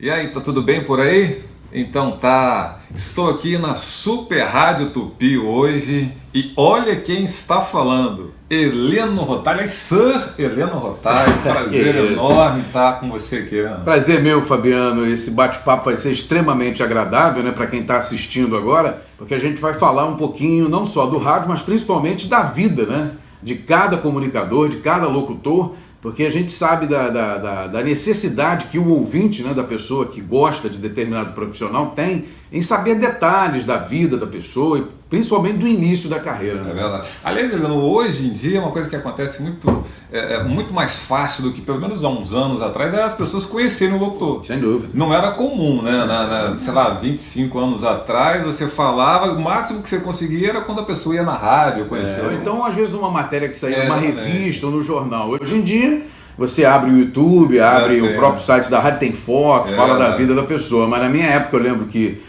E aí, tá tudo bem por aí? Então tá, estou aqui na Super Rádio Tupi hoje e olha quem está falando, Heleno Rotari, Sir Heleno Rotari, prazer enorme estar com você aqui, né? Prazer meu, Fabiano, esse bate-papo vai ser extremamente agradável, né, para quem está assistindo agora, porque a gente vai falar um pouquinho não só do rádio, mas principalmente da vida, né, de cada comunicador, de cada locutor, porque a gente sabe da necessidade que o ouvinte, né, da pessoa que gosta de determinado profissional tem em saber detalhes da vida da pessoa e principalmente do início da carreira. Né? É verdade. Aliás, Heleno, hoje em dia é uma coisa que acontece muito mais fácil do que pelo menos há uns anos atrás, é as pessoas conhecerem o locutor. Sem dúvida. Não era comum, né? Sei lá, 25 anos atrás você falava, o máximo que você conseguia era quando a pessoa ia na rádio conhecer. Ou então, às vezes, uma matéria que saía numa revista ou no jornal. Hoje em dia, você abre o YouTube, abre o próprio site da rádio, tem foto, fala da vida da pessoa. Mas na minha época eu lembro que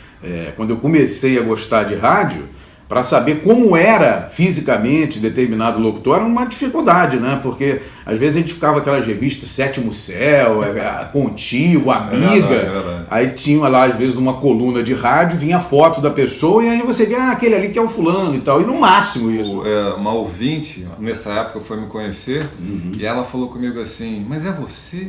quando eu comecei a gostar de rádio, para saber como era fisicamente determinado locutor, era uma dificuldade, né? Porque às vezes a gente ficava aquelas revistas Sétimo Céu, Contigo, Amiga, verdade. Aí tinha lá às vezes uma coluna de rádio, vinha a foto da pessoa e aí você via aquele ali que é o fulano e tal, e no máximo isso. Uma ouvinte, nessa época, foi me conhecer e ela falou comigo assim, mas é você?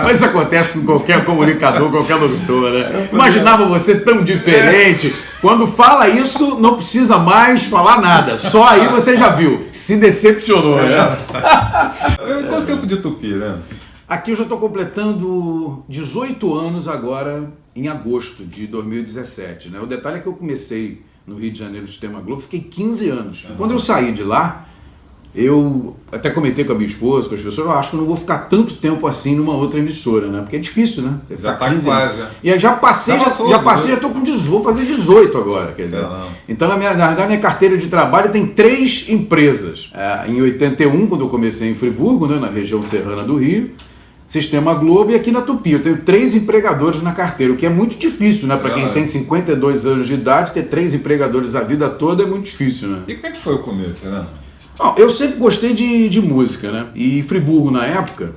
Mas isso acontece com qualquer comunicador, qualquer locutor, né? Imaginava você tão diferente. Quando fala isso, não precisa mais falar nada. Só aí você já viu. Se decepcionou, né? Quanto tempo de Tupi, né? Aqui eu já estou completando 18 anos agora, em agosto de 2017. Né? O detalhe é que eu comecei no Rio de Janeiro, no Sistema Globo, fiquei 15 anos. Quando eu saí de lá, eu até comentei com a minha esposa, com as pessoas, eu acho que eu não vou ficar tanto tempo assim numa outra emissora, né? Porque é difícil, né? Já tá quase. E aí já passei, já estou com 18, vou fazer 18 agora, quer dizer. Então, na verdade, minha carteira de trabalho tem 3 empresas. Em 81, quando eu comecei em Friburgo, né, na região serrana do Rio, Sistema Globo, e aqui na Tupi. Eu tenho 3 empregadores na carteira, o que é muito difícil, né? Para quem tem 52 anos de idade, ter 3 empregadores a vida toda é muito difícil, né? E como é que foi o começo, né? Eu sempre gostei de música, né? E Friburgo, na época,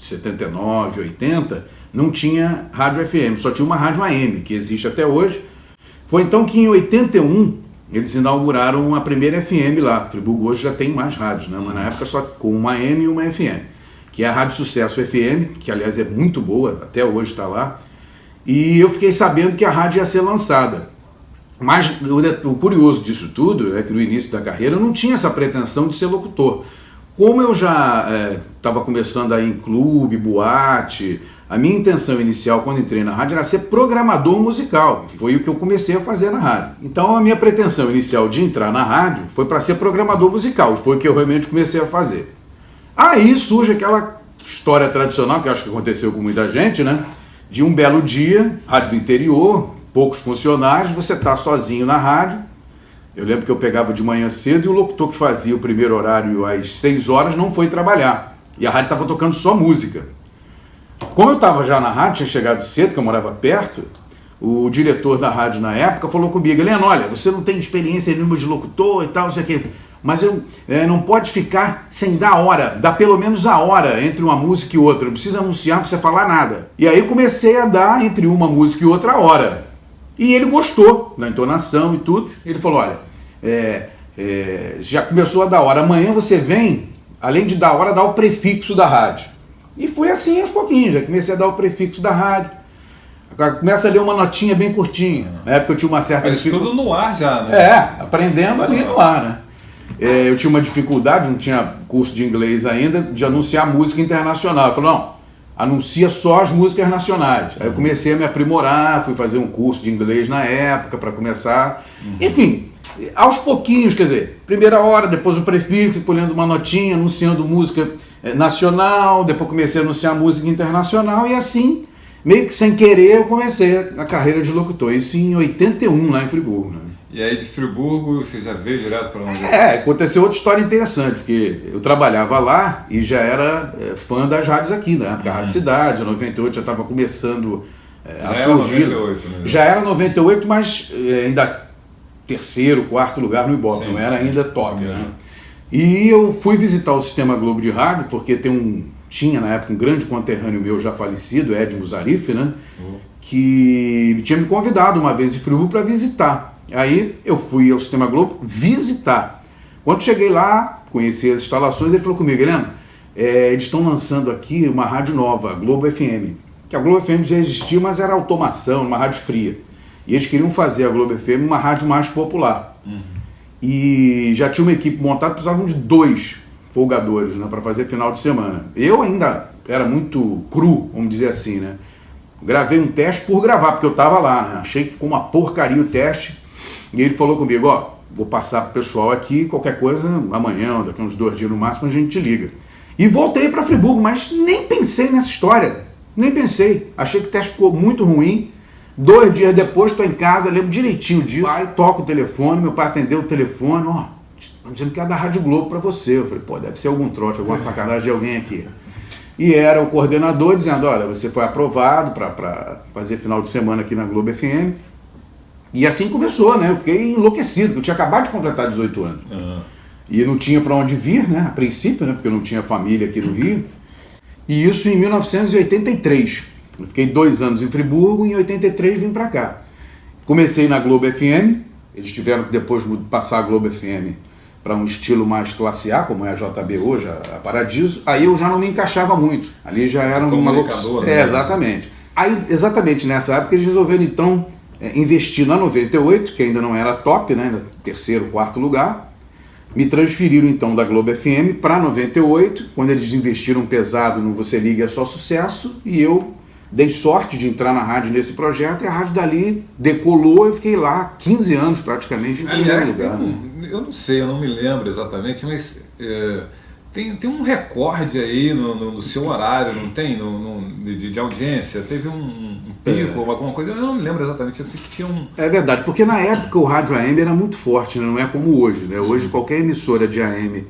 79, 80, não tinha rádio FM, só tinha uma rádio AM, que existe até hoje. Foi então que em 81 eles inauguraram a primeira FM lá. Friburgo hoje já tem mais rádios, né? Mas na época só ficou uma AM e uma FM, que é a Rádio Sucesso FM, que aliás é muito boa, até hoje está lá. E eu fiquei sabendo que a rádio ia ser lançada. Mas o curioso disso tudo é que no início da carreira eu não tinha essa pretensão de ser locutor. Como eu já estava começando aí em clube, boate, a minha intenção inicial quando entrei na rádio era ser programador musical. Foi o que eu comecei a fazer na rádio. Então a minha pretensão inicial de entrar na rádio foi para ser programador musical. E foi o que eu realmente comecei a fazer. Aí surge aquela história tradicional, que eu acho que aconteceu com muita gente, né? De um belo dia, rádio do interior, poucos funcionários, você está sozinho na rádio. Eu lembro que eu pegava de manhã cedo e o locutor que fazia o primeiro horário às 6 horas não foi trabalhar. E a rádio estava tocando só música. Como eu estava já na rádio, tinha chegado cedo, que eu morava perto, o diretor da rádio na época falou comigo, Heleno, olha, você não tem experiência nenhuma de locutor e tal, não sei o quê, mas não pode ficar sem dar hora, dá pelo menos a hora entre uma música e outra, não precisa anunciar, não precisa falar nada. E aí eu comecei a dar entre uma música e outra a hora. E ele gostou da entonação e tudo. Ele falou, olha, já começou a dar hora. Amanhã você vem, além de dar hora, dá o prefixo da rádio. E foi assim aos pouquinhos. Já comecei a dar o prefixo da rádio. Começa a ler uma notinha bem curtinha. Na época eu tinha uma certa dificuldade. Tudo no ar já, né? Aprendendo ali no ar, né? Eu tinha uma dificuldade, não tinha curso de inglês ainda, de anunciar música internacional. Eu falei, não, anuncia só as músicas nacionais. Aí eu comecei a me aprimorar, fui fazer um curso de inglês na época para começar. Enfim, aos pouquinhos, quer dizer, primeira hora, depois o prefixo, pulando uma notinha, anunciando música nacional, depois comecei a anunciar música internacional e assim, meio que sem querer, eu comecei a carreira de locutor. Isso em 81, lá em Friburgo, né? E aí de Friburgo você já veio direto para onde? Aconteceu outra história interessante, porque eu trabalhava lá e já era fã das rádios aqui, né? Porque a Rádio Cidade, em 98 já estava começando a surgir. 98, né? Já era 98, mas ainda terceiro, quarto lugar no Ibope, não era ainda top, né? E eu fui visitar o Sistema Globo de rádio, porque tem tinha na época um grande conterrâneo meu já falecido, Edmo Zarif, né? Que tinha me convidado uma vez em Friburgo para visitar. Aí eu fui ao Sistema Globo visitar. Quando cheguei lá, conheci as instalações, ele falou comigo: Heleno, eles estão lançando aqui uma rádio nova, a Globo FM. Que a Globo FM já existia, mas era automação, uma rádio fria. E eles queriam fazer a Globo FM uma rádio mais popular. E já tinha uma equipe montada, precisavam de 2 folgadores, né, para fazer final de semana. Eu ainda era muito cru, vamos dizer assim, né? Gravei um teste por gravar, porque eu estava lá, né? Achei que ficou uma porcaria o teste. E ele falou comigo: ó, vou passar pro pessoal aqui, qualquer coisa, amanhã, daqui a uns 2 dias no máximo, a gente te liga. E voltei para Friburgo, mas nem pensei nessa história, nem pensei. Achei que o teste ficou muito ruim. 2 dias depois, estou em casa, lembro direitinho disso. Pai, toca o telefone, meu pai atendeu o telefone: ó, estão dizendo que é da Rádio Globo para você. Eu falei: pô, deve ser algum trote, alguma sacanagem de alguém aqui. E era o coordenador dizendo: olha, você foi aprovado para fazer final de semana aqui na Globo FM. E assim começou, né? Eu fiquei enlouquecido, porque eu tinha acabado de completar 18 anos. E não tinha para onde vir, né? A princípio, né? Porque eu não tinha família aqui no Rio. E isso em 1983. Eu fiquei 2 anos em Friburgo e em 83 vim para cá. Comecei na Globo FM. Eles tiveram que depois passar a Globo FM para um estilo mais classe A, como é a JB hoje, a Paradiso. Aí eu já não me encaixava muito. Ali já era uma locução. Né? Exatamente. Aí, exatamente nessa época, eles resolveram então investir na 98, que ainda não era top, né? 3º, 4º lugar. Me transferiram então da Globo FM para 98, quando eles investiram pesado no Você Liga é Só Sucesso, e eu dei sorte de entrar na rádio nesse projeto, e a rádio dali decolou. Eu fiquei lá 15 anos praticamente em primeiro lugar. Eu não sei, eu não me lembro exatamente, mas tem um recorde aí no seu horário, não tem? De audiência? Teve um pico, alguma coisa? Eu não me lembro exatamente, eu sei que tinha um... É verdade, porque na época o rádio AM era muito forte, né? Não é como hoje, né? Hoje qualquer emissora de AM,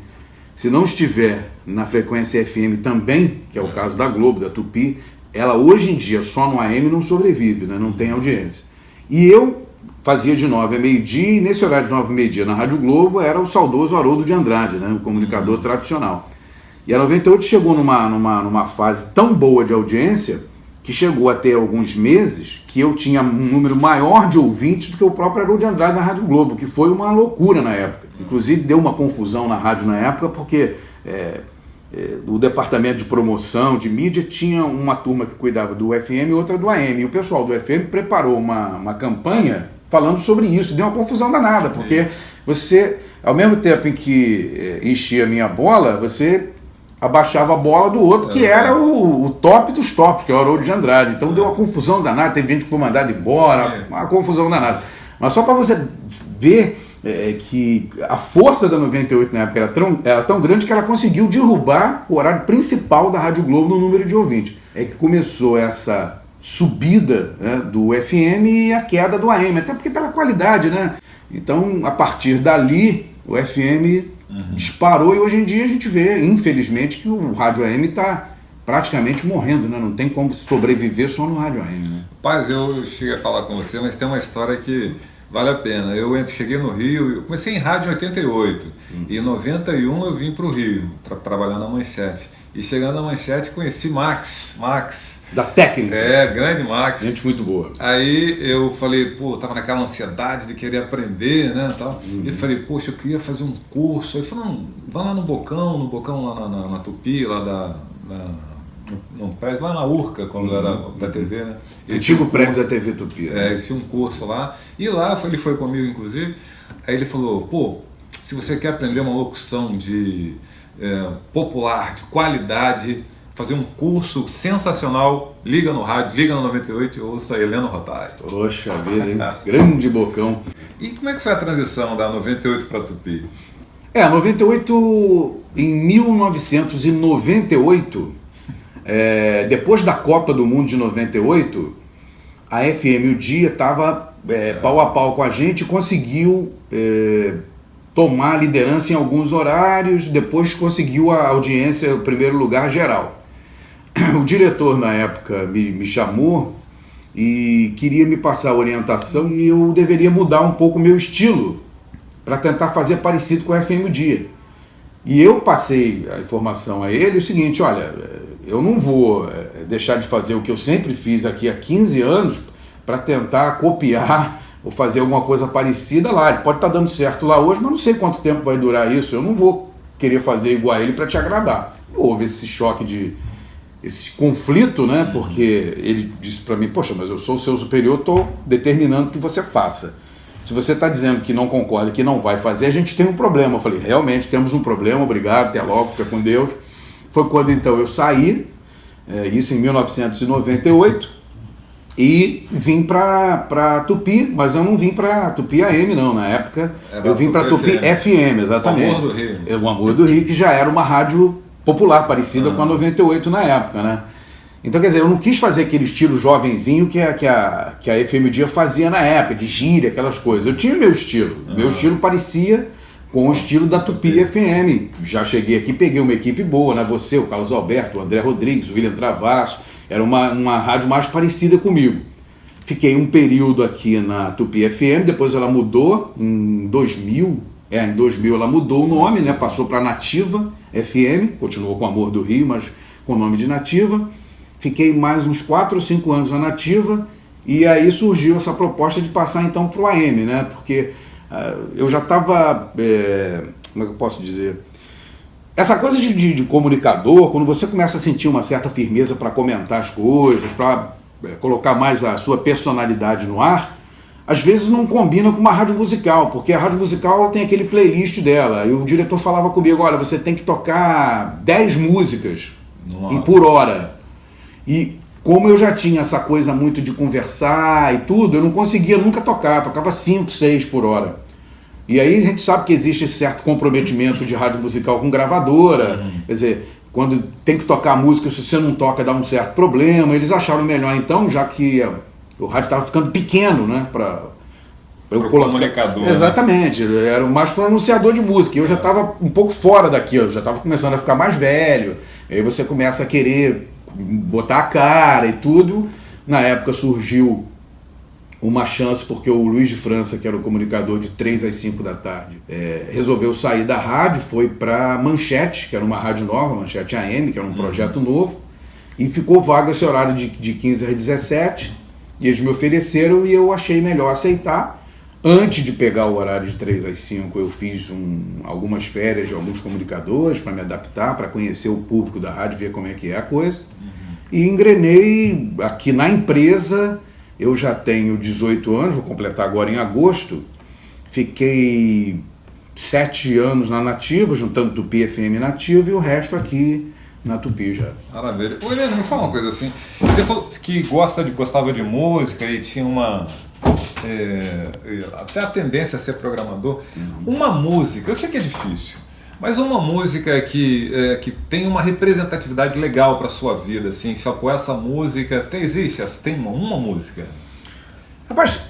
se não estiver na frequência FM também, que é o caso da Globo, da Tupi, ela hoje em dia só no AM não sobrevive, né? Não tem audiência. E eu fazia de 9 a meio-dia, e nesse horário de 9 a meio-dia na Rádio Globo era o saudoso Haroldo de Andrade, né? O comunicador tradicional. E a 98 chegou numa fase tão boa de audiência que chegou a ter alguns meses que eu tinha um número maior de ouvintes do que o próprio Haroldo de Andrade na Rádio Globo, que foi uma loucura na época. Inclusive deu uma confusão na rádio na época, porque o departamento de promoção, de mídia, tinha uma turma que cuidava do FM e outra do AM. E o pessoal do FM preparou uma campanha falando sobre isso. Deu uma confusão danada, porque você, ao mesmo tempo em que enchia a minha bola, você abaixava a bola do outro, que era o top dos tops, que é o Haroldo de Andrade. Então deu uma confusão danada, teve gente que foi mandada embora, uma confusão danada. Mas só para você ver que a força da 98 na época era tão grande que ela conseguiu derrubar o horário principal da Rádio Globo no número de ouvintes. É que começou essa subida, né, do FM e a queda do AM, até porque pela qualidade, né? Então, a partir dali, o FM disparou, e hoje em dia a gente vê, infelizmente, que o rádio AM está praticamente morrendo, né? Não tem como sobreviver só no rádio AM, né? Rapaz, eu cheguei a falar com você, mas tem uma história que vale a pena. Eu cheguei no Rio, eu comecei em rádio em 88, e em 91 eu vim para o Rio, para trabalhar na Manchete. E chegando na Manchete conheci Max. Da técnica. Grande Max. Gente muito boa. Aí eu falei, tava naquela ansiedade de querer aprender, né, tal. E eu falei, poxa, eu queria fazer um curso. Aí ele falou, não, vai lá no Bocão lá na Tupi, lá no prédio, lá na Urca, quando era da TV, né? Antigo prédio da TV Tupi. Ele tinha um curso lá, e lá ele foi comigo, inclusive. Aí ele falou, se você quer aprender uma locução popular, de qualidade, fazer um curso sensacional, liga no rádio, liga no 98 e ouça Heleno Rotari. Poxa vida, hein? Grande Bocão. E como é que foi a transição da 98 para Tupi? 98, em 1998, depois da Copa do Mundo de 98, a FM O Dia estava pau a pau com a gente, conseguiu tomar a liderança em alguns horários, depois conseguiu a audiência, o primeiro lugar geral. O diretor na época me chamou e queria me passar a orientação, e eu deveria mudar um pouco o meu estilo para tentar fazer parecido com o FM O Dia. E eu passei a informação a ele o seguinte, olha, eu não vou deixar de fazer o que eu sempre fiz aqui há 15 anos para tentar copiar ou fazer alguma coisa parecida lá. Ele pode estar dando certo lá hoje, mas não sei quanto tempo vai durar isso. Eu não vou querer fazer igual a ele para te agradar. Houve esse choque esse conflito, né? Porque ele disse para mim, poxa, mas eu sou o seu superior, estou determinando que você faça. Se você está dizendo que não concorda, que não vai fazer, a gente tem um problema. Eu falei, realmente temos um problema, obrigado, até logo, fica com Deus. Foi quando então eu saí, isso em 1998, e vim para Tupi, mas eu não vim para Tupi AM não, na época eu vim para Tupi FM, exatamente. O Amor do Rio. O Amor do Rio, que já era uma rádio popular, parecida com a 98 na época, né? Então, quer dizer, eu não quis fazer aquele estilo jovenzinho que a FM Dia fazia na época, de gíria, aquelas coisas. Eu tinha meu estilo. Meu estilo parecia com o estilo da Tupi FM. Já cheguei aqui, peguei uma equipe boa, né? Você, o Carlos Alberto, o André Rodrigues, o William Travasso. Era uma rádio mais parecida comigo. Fiquei um período aqui na Tupi FM, depois ela mudou em 2000. Em 2000 ela mudou o nome, né? Passou para Nativa FM, continuou com Amor do Rio, mas com o nome de Nativa. Fiquei mais uns 4 ou 5 anos na Nativa e aí surgiu essa proposta de passar então para o AM, né? Porque eu já estava, como é que eu posso dizer? Essa coisa de comunicador, quando você começa a sentir uma certa firmeza para comentar as coisas, para colocar mais a sua personalidade no ar, às vezes não combina com uma rádio musical, porque a rádio musical tem aquele playlist dela, e o diretor falava comigo, olha, você tem que tocar 10 músicas por hora. E como eu já tinha essa coisa muito de conversar e tudo, eu não conseguia nunca tocar, tocava 5, 6 por hora. E aí a gente sabe que existe esse certo comprometimento de rádio musical com gravadora, quer dizer, quando tem que tocar a música, se você não toca dá um certo problema. Eles acharam melhor então, já que o rádio estava ficando pequeno, né, para eu colocar. Comunicador. Exatamente, era mais um anunciador de música. E eu já estava um pouco fora daquilo, já estava começando a ficar mais velho. Aí você começa a querer botar a cara e tudo. Na época surgiu uma chance porque o Luiz de França, que era o comunicador de 3 às 5 da tarde, resolveu sair da rádio, foi para Manchete, que era uma rádio nova, Manchete AM, que era um projeto novo, e ficou vaga esse horário de 15 às 17, e eles me ofereceram e eu achei melhor aceitar. Antes de pegar o horário de 3 às 5, eu fiz algumas férias de alguns comunicadores para me adaptar, para conhecer o público da rádio, ver como é que é a coisa. E engrenei aqui na empresa. Eu já tenho 18 anos, vou completar agora em agosto. Fiquei 7 anos na Nativa, juntando Tupi FM e Nativa, e o resto aqui na Tupi já. Maravilha. Ô, Heleno, me fala uma coisa assim. Você falou que gostava de música e tinha até a tendência a ser programador. Uma música, eu sei que é difícil, mas uma música que tem uma representatividade legal para a sua vida, assim, se apoiar essa música, existe? Tem uma música? Rapaz,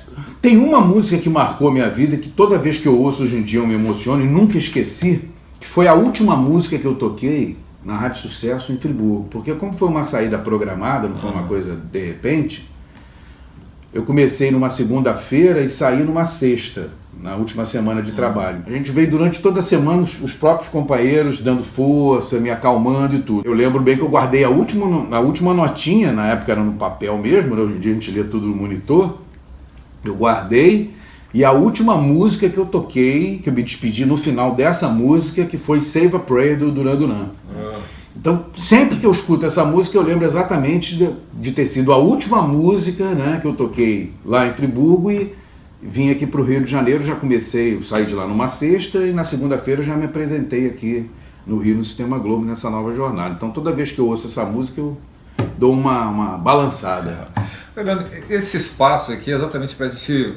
tem uma música que marcou a minha vida, que toda vez que eu ouço hoje em dia eu me emociono e nunca esqueci, que foi a última música que eu toquei na Rádio Sucesso em Friburgo, porque como foi uma saída programada, não foi uma coisa de repente, eu comecei numa segunda-feira e saí numa sexta, na última semana de trabalho. A gente veio durante toda a semana, os próprios companheiros dando força, me acalmando e tudo. Eu lembro bem que eu guardei a última notinha, na época era no papel mesmo, né? Hoje em dia a gente lê tudo no monitor. Eu guardei, e a última música que eu toquei, que eu me despedi no final dessa música, que foi Save a Prayer do Duran Duran. Então, sempre que eu escuto essa música, eu lembro exatamente de ter sido a última música, né, que eu toquei lá em Friburgo, e vim aqui para o Rio de Janeiro, já comecei, saí de lá numa sexta, e na segunda-feira já me apresentei aqui no Rio, no Sistema Globo, nessa nova jornada. Então, toda vez que eu ouço essa música, eu dou uma balançada. Esse espaço aqui é exatamente para a gente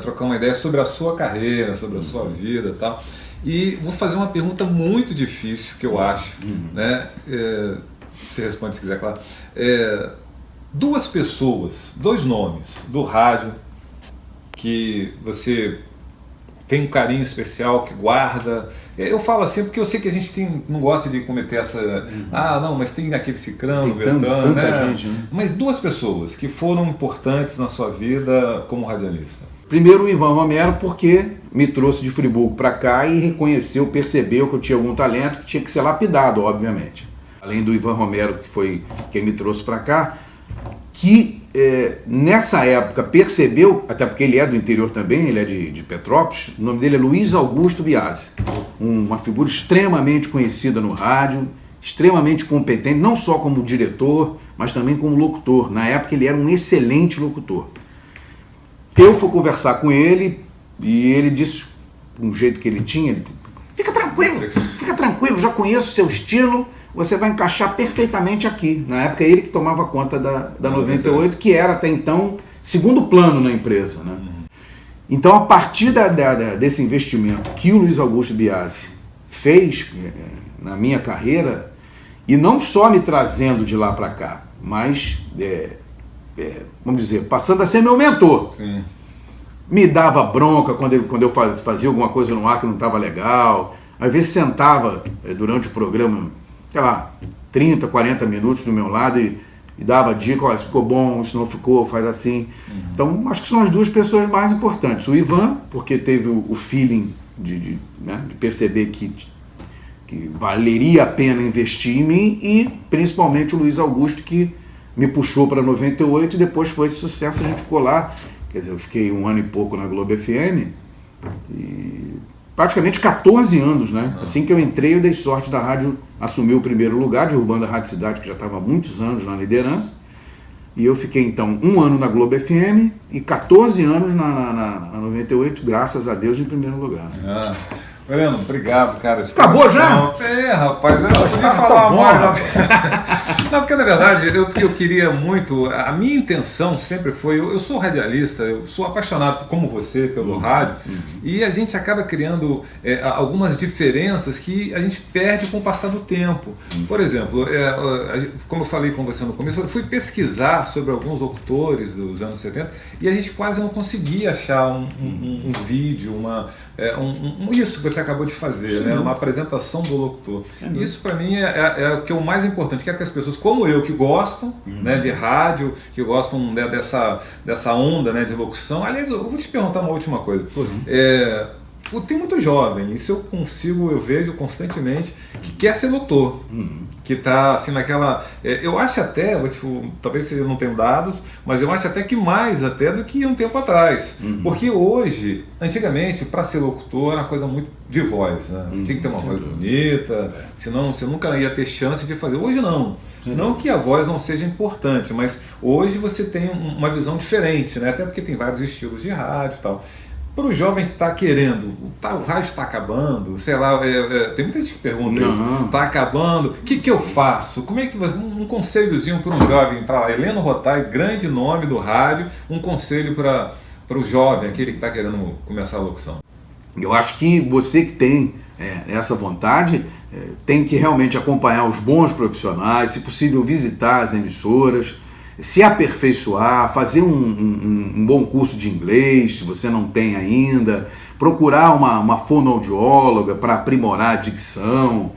trocar uma ideia sobre a sua carreira, sobre a sua vida e tal. E vou fazer uma pergunta muito difícil, que eu acho, né? Você responde se quiser, claro. 2 pessoas, 2 nomes do rádio que você tem um carinho especial, que guarda. Eu falo assim porque eu sei que a gente não gosta de cometer essa... não, mas tem aquele Cicrano, Bertrand, tanta né? gente, né? Mas 2 pessoas que foram importantes na sua vida como radialista. Primeiro o Ivan Romero, porque me trouxe de Friburgo para cá e reconheceu, percebeu que eu tinha algum talento que tinha que ser lapidado, obviamente. Além do Ivan Romero, que foi quem me trouxe para cá, que nessa época percebeu, até porque ele é do interior também, ele é de Petrópolis, o nome dele é Luiz Augusto Biasi, uma figura extremamente conhecida no rádio, extremamente competente, não só como diretor, mas também como locutor. Na época ele era um excelente locutor. Eu fui conversar com ele e ele disse, de um jeito que ele tinha, fica tranquilo, já conheço o seu estilo, você vai encaixar perfeitamente aqui. Na época ele que tomava conta da 98, que era até então segundo plano na empresa, né? Então a partir desse investimento que o Luiz Augusto Biasi fez na minha carreira, e não só me trazendo de lá para cá, mas vamos dizer, passando a ser meu mentor. Sim. Me dava bronca quando eu fazia alguma coisa no ar que não estava legal. Às vezes sentava durante o programa, sei lá, 30, 40 minutos do meu lado e dava dica, olha, isso ficou bom, isso não ficou, faz assim. Então, acho que são as duas pessoas mais importantes. O Ivan, porque teve o feeling de perceber que valeria a pena investir em mim, e principalmente o Luiz Augusto, que me puxou para 98 e depois foi esse sucesso, a gente ficou lá. Quer dizer, eu fiquei 1 ano e pouco na Globo FM e praticamente 14 anos, né? Assim que eu entrei, eu dei sorte da rádio assumir o primeiro lugar, derrubando a Rádio Cidade, que já estava há muitos anos na liderança. E eu fiquei, então, 1 ano na Globo FM e 14 anos na 98, graças a Deus, em primeiro lugar. Ah. Heleno, obrigado, cara. Acabou já? Rapaz, eu queria falar mais. Não, porque na verdade eu queria muito, a minha intenção sempre foi, eu sou radialista, eu sou apaixonado como você pelo rádio, e a gente acaba criando algumas diferenças que a gente perde com o passar do tempo. Por exemplo, como eu falei com você no começo, eu fui pesquisar sobre alguns locutores dos anos 70 e a gente quase não conseguia achar um vídeo, isso que você acabou de fazer, né? Uma apresentação do locutor. Isso para mim é o que é o mais importante. Quero que as pessoas como eu, que gostam né, de rádio, que gostam dessa onda né, de locução. Aliás, eu vou te perguntar uma última coisa. Tem muito jovem, isso eu vejo constantemente, que quer ser locutor, que está assim naquela... eu acho até, talvez eu não tenha dados, mas eu acho até que mais até do que um tempo atrás. Porque hoje, antigamente, para ser locutor era uma coisa muito de voz, né? Você tinha que ter uma voz bonita, senão você nunca ia ter chance de fazer. Hoje não. Não que a voz não seja importante, mas hoje você tem uma visão diferente, né? Até porque tem vários estilos de rádio e tal. Para o jovem que está querendo, o rádio está acabando, sei lá, tem muita gente que pergunta isso, está acabando, o que eu faço? Como é que um conselhozinho para um jovem, para Heleno Rotari, grande nome do rádio, um conselho para o jovem, aquele que está querendo começar a locução? Eu acho que você que tem essa vontade tem que realmente acompanhar os bons profissionais, se possível visitar as emissoras, se aperfeiçoar, fazer um bom curso de inglês, se você não tem ainda, procurar uma fonoaudióloga para aprimorar a dicção.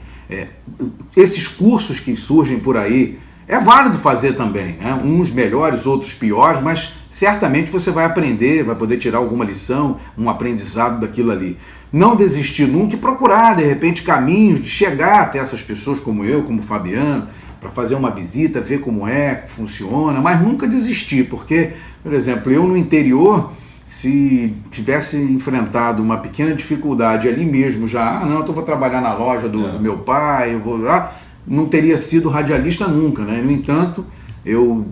Esses cursos que surgem por aí, é válido fazer também, né? Uns melhores, outros piores, mas certamente você vai aprender, vai poder tirar alguma lição, um aprendizado daquilo ali. Não desistir nunca e procurar, de repente, caminhos de chegar até essas pessoas como eu, como o Fabiano, para fazer uma visita, ver como funciona, mas nunca desistir, porque, por exemplo, eu no interior, se tivesse enfrentado uma pequena dificuldade ali mesmo, eu vou trabalhar na loja do meu pai, eu vou lá, não teria sido radialista nunca, né? No entanto, eu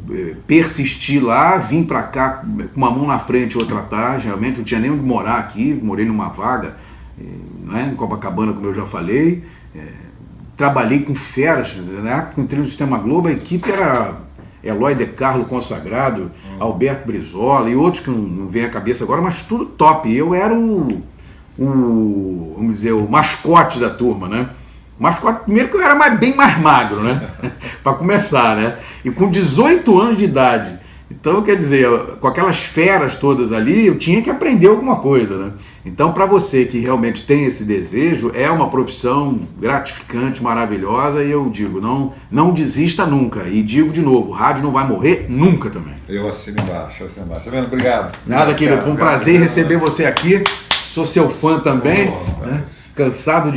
persisti lá, vim para cá com uma mão na frente e outra atrás, realmente não tinha nem onde morar aqui, morei numa vaga, né, em Copacabana, como eu já falei, trabalhei com feras, na época entrei no Sistema Globo, a equipe era Eloy De Carlo consagrado, Alberto Brizola e outros que não vem à cabeça agora, mas tudo top. Eu era vamos dizer, o mascote da turma, né? Mascote, primeiro que eu era bem mais magro, né? Para começar, né? E com 18 anos de idade, Então, quer dizer, com aquelas feras todas ali, eu tinha que aprender alguma coisa, né? Então, para você que realmente tem esse desejo, é uma profissão gratificante, maravilhosa, e eu digo, não desista nunca. E digo de novo, o rádio não vai morrer nunca também. Eu assino embaixo, assino embaixo. Tá vendo? Obrigado. Nada, querido, foi um prazer receber você aqui. Sou seu fã também, né? Cansado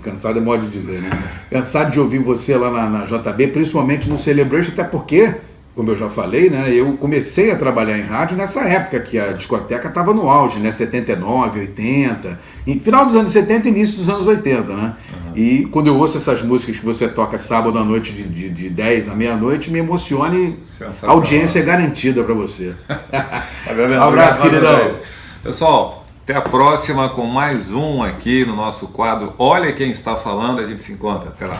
cansado é modo de dizer, né? Cansado de ouvir você lá na JB, principalmente no Celebration, até porque, como eu já falei, né? Eu comecei a trabalhar em rádio nessa época que a discoteca estava no auge, né? 79, 80, e final dos anos 70 e início dos anos 80, né? E quando eu ouço essas músicas que você toca sábado à noite de 10 à meia-noite, me emociona e a audiência é garantida para você. Um abraço, queridão. Pessoal, até a próxima com mais um aqui no nosso quadro Olha Quem Está Falando. A gente se encontra. Até lá.